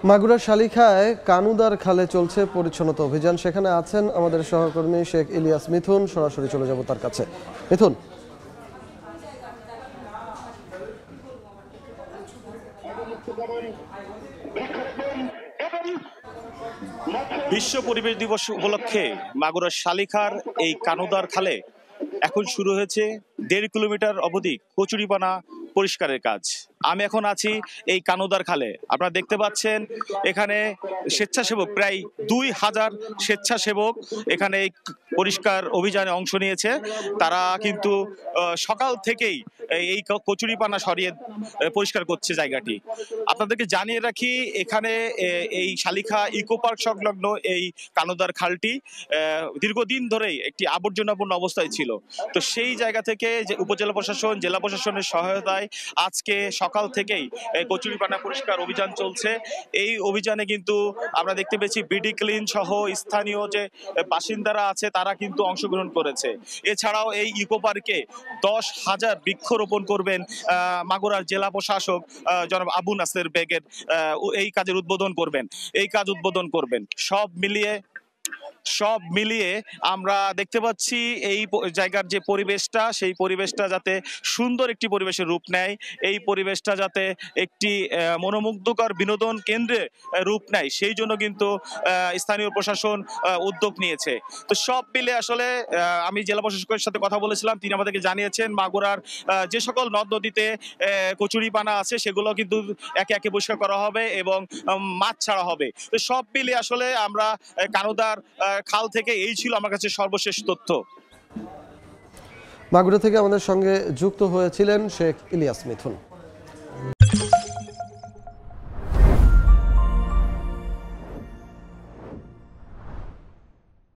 মাগুরার শালিখায় কানুদার খালে চলছে পরিচ্ছন্নতা অভিযান। সেখানে আছেন আমাদের সহকর্মী শেখ ইলিয়াস মিথুন। সরাসরি চলে যাব তার কাছে। মিথুন, বিশ্ব পরিবেশ দিবস উপলক্ষে মাগুরার শালিখার এই কানুদার খালে এখন শুরু হয়েছে 1.5 কিলোমিটার অবধি কচুরিপানা পরিষ্কারের কাজ। আমি এখন আছি এই কানুদার খালে। আপনারা দেখতে পাচ্ছেন এখানে স্বেচ্ছাসেবক প্রায় 2000 স্বেচ্ছাসেবক এখানে এই পরিষ্কার অভিযানে অংশ নিয়েছে। তারা কিন্তু সকাল থেকেই এই কচুরিপানা সরিয়ে পরিষ্কার করছে জায়গাটি। আপনাদেরকে জানিয়ে রাখি, এখানে এই শালিখা ইকো পার্ক সংলগ্ন এই কানুদার খালটি দীর্ঘদিন ধরেই একটি আবর্জনাপূর্ণ অবস্থায় ছিল। তো সেই জায়গা থেকে যে উপজেলা প্রশাসন, জেলা প্রশাসনের সহায়তায় আজকে সকাল থেকেই কচুরিপানা পরিষ্কার অভিযান চলছে। এই অভিযানে কিন্তু আমরা দেখতে পেয়েছি বিডি ক্লিন সহ স্থানীয় যে বাসিন্দারা আছে তারা কিন্তু অংশগ্রহণ করেছে। এছাড়াও এই ইকো পার্কে 10,000 বৃক্ষরোপণ করবেন মাগুরার জেলা প্রশাসক জনাব আবু নাসের বেগের। এই কাজের উদ্বোধন করবেন। সব মিলিয়ে আমরা দেখতে পাচ্ছি এই জায়গার যে পরিবেশটা, সেই পরিবেশটা যাতে সুন্দর একটি পরিবেশের রূপ নেয়, এই পরিবেশটা যাতে একটি মনোমুগ্ধকর বিনোদন কেন্দ্রে রূপ নেয়, সেই জন্য কিন্তু স্থানীয় প্রশাসন উদ্যোগ নিয়েছে। তো সব মিলে আসলে আমি জেলা প্রশাসকের সাথে কথা বলেছিলাম, তিনি আমাদেরকে জানিয়েছেন মাগুরার যে সকল নদ নদীতে কচুরিপানা আছে সেগুলো কিন্তু একে একে পরিষ্কার করা হবে এবং মাছ ছাড়া হবে। তো সব মিলে আসলে আমরা কানুদার খাল থেকে এই ছিল আমার কাছে সর্বশেষ তথ্য। মাগুরা থেকে আমাদের সঙ্গে যুক্ত হয়েছিলেন শেখ ইলিয়াস মিথুন।